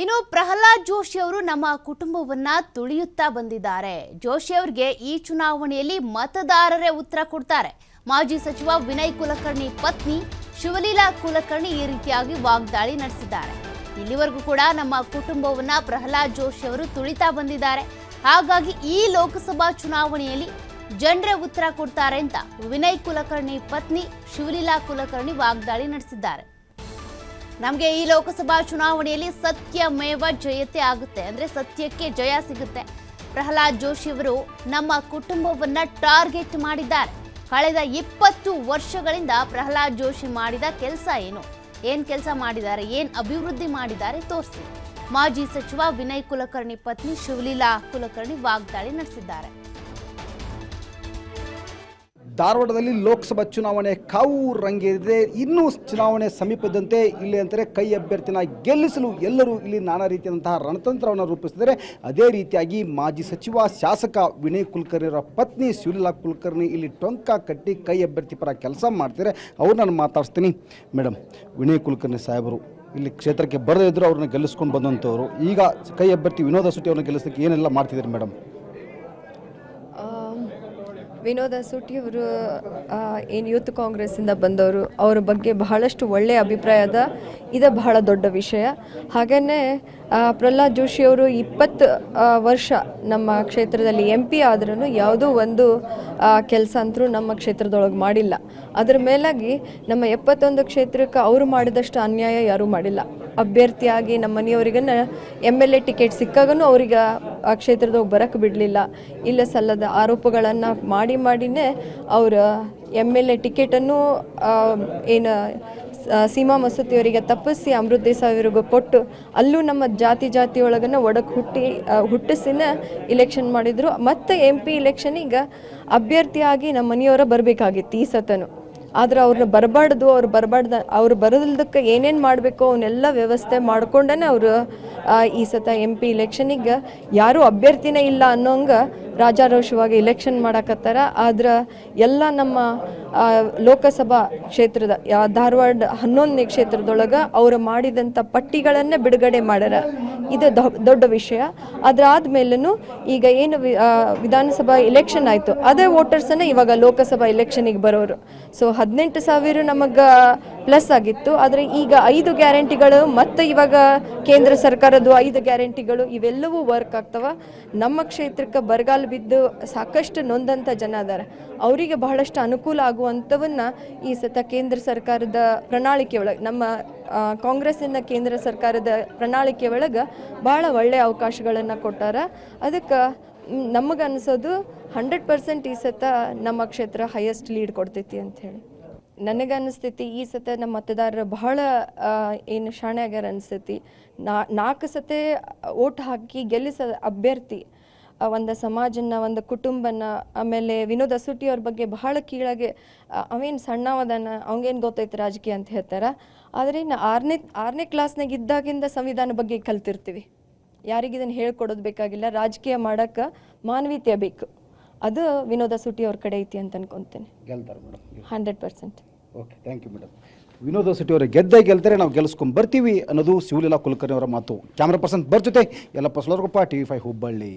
ಇನ್ನು ಪ್ರಹ್ಲಾದ್ ಜೋಶಿ ಅವರು ನಮ್ಮ ಕುಟುಂಬವನ್ನ ತುಳಿಯುತ್ತಾ ಬಂದಿದ್ದಾರೆ. ಜೋಶಿ ಅವರಿಗೆ ಈ ಚುನಾವಣೆಯಲ್ಲಿ ಮತದಾರರೇ ಉತ್ತರ ಕೊಡ್ತಾರೆ. ಮಾಜಿ ಸಚಿವ ವಿನಯ್ ಕುಲಕರ್ಣಿ ಪತ್ನಿ ಶಿವಲೀಲಾ ಕುಲಕರ್ಣಿ ಈ ರೀತಿಯಾಗಿ ವಾಗ್ದಾಳಿ ನಡೆಸಿದ್ದಾರೆ. ಇಲ್ಲಿವರೆಗೂ ಕೂಡ ನಮ್ಮ ಕುಟುಂಬವನ್ನ ಪ್ರಹ್ಲಾದ್ ಜೋಶಿ ಅವರು ತುಳಿತಾ ಬಂದಿದ್ದಾರೆ. ಹಾಗಾಗಿ ಈ ಲೋಕಸಭಾ ಚುನಾವಣೆಯಲ್ಲಿ ಜನರೇ ಉತ್ತರ ಕೊಡ್ತಾರೆ ಅಂತ ವಿನಯ್ ಕುಲಕರ್ಣಿ ಪತ್ನಿ ಶಿವಲೀಲಾ ಕುಲಕರ್ಣಿ ವಾಗ್ದಾಳಿ ನಡೆಸಿದ್ದಾರೆ. ನಮಗೆ ಈ ಲೋಕಸಭಾ ಚುನಾವಣೆಯಲ್ಲಿ ಸತ್ಯಮೇವ ಜಯತೆ ಆಗುತ್ತೆ, ಅಂದ್ರೆ ಸತ್ಯಕ್ಕೆ ಜಯ ಸಿಗುತ್ತೆ. ಪ್ರಹ್ಲಾದ್ ಜೋಶಿ ಅವರು ನಮ್ಮ ಕುಟುಂಬವನ್ನ ಟಾರ್ಗೆಟ್ ಮಾಡಿದ್ದಾರೆ. ಕಳೆದ 20 ವರ್ಷಗಳಿಂದ ಪ್ರಹ್ಲಾದ್ ಜೋಶಿ ಮಾಡಿದ ಕೆಲಸ ಏನ್ ಕೆಲಸ ಮಾಡಿದ್ದಾರೆ, ಏನ್ ಅಭಿವೃದ್ಧಿ ಮಾಡಿದ್ದಾರೆ ತೋರಿಸಿ. ಮಾಜಿ ಸಚಿವ ವಿನಯ್ ಕುಲಕರ್ಣಿ ಪತ್ನಿ ಶಿವಲೀಲಾ ಕುಲಕರ್ಣಿ ವಾಗ್ದಾಳಿ ನಡೆಸಿದ್ದಾರೆ. ಧಾರವಾಡದಲ್ಲಿ ಲೋಕಸಭಾ ಚುನಾವಣೆ ಕಾವು ರಂಗೇರಿದೆ. ಇನ್ನೂ ಚುನಾವಣೆ ಸಮೀಪದಂತೆ ಇಲ್ಲಿ ಅಂತಾರೆ ಕೈ ಅಭ್ಯರ್ಥಿನ ಗೆಲ್ಲಿಸಲು ಎಲ್ಲರೂ ಇಲ್ಲಿ ನಾನಾ ರೀತಿಯಾದಂತಹ ರಣತಂತ್ರವನ್ನು ರೂಪಿಸಿದ್ದಾರೆ. ಅದೇ ರೀತಿಯಾಗಿ ಮಾಜಿ ಸಚಿವ ಶಾಸಕ ವಿನಯ್ ಕುಲಕರ್ಣಿಯವರ ಪತ್ನಿ ಶಿವಲೀಲಾ ಕುಲಕರ್ಣಿ ಇಲ್ಲಿ ಟೊಂಕ ಕಟ್ಟಿ ಕೈ ಅಭ್ಯರ್ಥಿ ಪರ ಕೆಲಸ ಮಾಡ್ತಾರೆ. ಅವ್ರು ನಾನು ಮಾತಾಡ್ತೀನಿ. ಮೇಡಮ್, ವಿನಯ್ ಕುಲಕರ್ಣಿ ಸಾಹೇಬರು ಇಲ್ಲಿ ಕ್ಷೇತ್ರಕ್ಕೆ ಬರದೇ ಇದ್ದರೂ ಅವ್ರನ್ನ ಗೆಲ್ಲಿಸ್ಕೊಂಡು ಬಂದಂಥವ್ರು, ಈಗ ಕೈ ಅಭ್ಯರ್ಥಿ ವಿನೋದ ಸುಟ್ಟಿ ಅವ್ರನ್ನ ಗೆಲ್ಲಿಸಲಿಕ್ಕೆ ಏನೆಲ್ಲ ಮಾಡ್ತಿದ್ದಾರೆ ಮೇಡಮ್? ವಿನೋದ ಸುಟ್ಟಿಯವರು ಏನು ಯೂತ್ ಕಾಂಗ್ರೆಸ್ಸಿಂದ ಬಂದವರು, ಅವರ ಬಗ್ಗೆ ಬಹಳಷ್ಟು ಒಳ್ಳೆಯ ಅಭಿಪ್ರಾಯ ಅದ. ಇದು ಬಹಳ ದೊಡ್ಡ ವಿಷಯ. ಹಾಗೆಯೇ ಪ್ರಹ್ಲಾದ್ ಜೋಶಿಯವರು 20 ವರ್ಷ ನಮ್ಮ ಕ್ಷೇತ್ರದಲ್ಲಿ MP ಆದ್ರೂ ಯಾವುದೋ ಒಂದು ಕೆಲಸ ಅಂತರೂ ನಮ್ಮ ಕ್ಷೇತ್ರದೊಳಗೆ ಮಾಡಿಲ್ಲ. ಅದರ ಮೇಲಾಗಿ ನಮ್ಮ 71 ಕ್ಷೇತ್ರಕ್ಕೆ ಅವರು ಮಾಡಿದಷ್ಟು ಅನ್ಯಾಯ ಯಾರೂ ಮಾಡಿಲ್ಲ. ಅಭ್ಯರ್ಥಿಯಾಗಿ ನಮ್ಮ ಮನೆಯವರಿಗನ್ನ MLA ಟಿಕೆಟ್ ಸಿಕ್ಕಾಗೂ ಅವ್ರಿಗೆ ಆ ಕ್ಷೇತ್ರದೊಳಗೆ ಬರೋಕ್ಕೆ ಬಿಡಲಿಲ್ಲ. ಇಲ್ಲ ಸಲ್ಲದ ಆರೋಪಗಳನ್ನು ಮಾಡಿನೇ ಅವರ MLA ಟಿಕೆಟನ್ನು ಏನು ಸೀಮಾ ಮಸೂತಿಯವರಿಗೆ ತಪ್ಪಿಸಿ ಅಮೃತ್ ದೇಸಾಯಿ ಅವರಿಗೆ ಕೊಟ್ಟು ಅಲ್ಲೂ ನಮ್ಮ ಜಾತಿ ಒಳಗನ್ನ ಹುಟ್ಟಿಸಿನ ಇಲೆಕ್ಷನ್ ಮಾಡಿದರು. ಮತ್ತು MP ಇಲೆಕ್ಷನಿಗೆ ಅಭ್ಯರ್ಥಿಯಾಗಿ ನಮ್ಮ ಮನೆಯವರ ಬರಬೇಕಾಗಿತ್ತು ಈ ಸತನು. ಆದರೆ ಅವ್ರು ಅವ್ರು ಬರೋದಕ್ಕೆ ಏನೇನು ಮಾಡಬೇಕು ಅವನ್ನೆಲ್ಲ ವ್ಯವಸ್ಥೆ ಮಾಡ್ಕೊಂಡೇ ಅವರು ಈ ಸತ MP ಇಲೆಕ್ಷನಿಗೆ ಯಾರೂ ಅಭ್ಯರ್ಥಿನೇ ಇಲ್ಲ ಅನ್ನೋಂಗೆ ರಾಜಾರೋಷವಾಗಿ ಇಲೆಕ್ಷನ್ ಮಾಡಕತ್ತಾರ. ಆದ್ರೆ ಎಲ್ಲ ನಮ್ಮ ಲೋಕಸಭಾ ಕ್ಷೇತ್ರದ ಧಾರವಾಡ 11ನೇ ಕ್ಷೇತ್ರದೊಳಗೆ ಅವರು ಮಾಡಿದಂಥ ಪಟ್ಟಿಗಳನ್ನೇ ಬಿಡುಗಡೆ ಮಾಡ್ಯಾರ. ಇದು ದೊಡ್ಡ ವಿಷಯ. ಅದಾದ್ಮೇಲೂ ಈಗ ಏನು ವಿಧಾನಸಭಾ ಇಲೆಕ್ಷನ್ ಆಯಿತು, ಅದೇ ವೋಟರ್ಸನ್ನೇ ಇವಾಗ ಲೋಕಸಭಾ ಇಲೆಕ್ಷನಿಗೆ ಬರೋರು. ಸೊ 18,000 ನಮಗೆ ಪ್ಲಸ್ ಆಗಿತ್ತು. ಆದರೆ ಈಗ 5 ಗ್ಯಾರಂಟಿಗಳು ಮತ್ತು ಇವಾಗ ಕೇಂದ್ರ ಸರ್ಕಾರದ 5 ಗ್ಯಾರಂಟಿಗಳು ಇವೆಲ್ಲವೂ ವರ್ಕ್ ಆಗ್ತವ. ನಮ್ಮ ಕ್ಷೇತ್ರಕ್ಕೆ ಬರಗಾಲ ಬಿದ್ದು ಸಾಕಷ್ಟು ನೊಂದಂಥ ಜನ ಅದಾರ. ಅವರಿಗೆ ಬಹಳಷ್ಟು ಅನುಕೂಲ ಆಗುವಂಥವನ್ನ ಈ ಸತ ಕೇಂದ್ರ ಸರ್ಕಾರದ ಪ್ರಣಾಳಿಕೆ ಒಳಗೆ, ನಮ್ಮ ಕಾಂಗ್ರೆಸ್ಸಿನ ಕೇಂದ್ರ ಸರ್ಕಾರದ ಪ್ರಣಾಳಿಕೆ ಒಳಗೆ ಭಾಳ ಒಳ್ಳೆಯ ಅವಕಾಶಗಳನ್ನು ಕೊಟ್ಟಾರ. ಅದಕ್ಕೆ ನಮಗೆ ಅನಿಸೋದು 100% ಈ ಸತ ನಮ್ಮ ಕ್ಷೇತ್ರ ಹೈಯೆಸ್ಟ್ ಲೀಡ್ ಕೊಡ್ತೈತಿ ಅಂಥೇಳಿ ನನಗೆ ಅನಿಸ್ತೈತಿ. ಈ ಸತ ನಮ್ಮ ಮತದಾರರು ಬಹಳ ಏನು ಶಾಣೆ ಆಗ್ಯಾರ ಅನಿಸ್ತೈತಿ. 4 ಸತೆ ಓಟ್ ಹಾಕಿ ಗೆಲ್ಲಿಸ ಅಭ್ಯರ್ಥಿ ಒಂದು ಸಮಾಜನ, ಒಂದು ಕುಟುಂಬನ, ಆಮೇಲೆ ವಿನೋದ ಸುಟ್ಟಿಯವ್ರ ಬಗ್ಗೆ ಬಹಳ ಕೀಳಾಗೆ ಅವೇನು ಸಣ್ಣವದಾನ, ಅವಂಗೇನು ಗೊತ್ತೈತೆ ರಾಜಕೀಯ ಅಂತ ಹೇಳ್ತಾರೆ. ಆದರೆ ಇನ್ನು 6ನೇ ಕ್ಲಾಸ್ನಾಗ ಇದ್ದಾಗಿಂದ ಸಂವಿಧಾನ ಬಗ್ಗೆ ಕಲ್ತಿರ್ತೀವಿ. ಯಾರಿಗಿದನ್ನು ಹೇಳ್ಕೊಡೋದು ಬೇಕಾಗಿಲ್ಲ. ರಾಜಕೀಯ ಮಾಡೋಕ್ಕೆ ಮಾನವೀಯತೆ ಬೇಕು. ಅದು ವಿನೋದ ಸುಟ್ಟಿ ಅವ್ರ ಕಡೆ ಐತಿ ಅಂತ ಅನ್ಕೊಂತೇನೆ. 100%. Okay, thank you madam. Vinoda Sutti ಅವರ ಗೆಲ್ತಾರೆ, ನಾವು ಗೆಲ್ಲಿಸ್ಕೊಂಡು ಬರ್ತೀವಿ ಅನ್ನೋದು ಶಿವಲೀಲಾ ಕುಲಕರ್ಣಿ ಅವರ ಮಾತು. ಕ್ಯಾಮ್ರಾ ಪರ್ಸನ್ ಜೊತೆ ಯಲ್ಲಪ್ಪ ಸೊಲರ್ಗೊಪ್ಪ, TV5 ಹುಬ್ಬಳ್ಳಿ.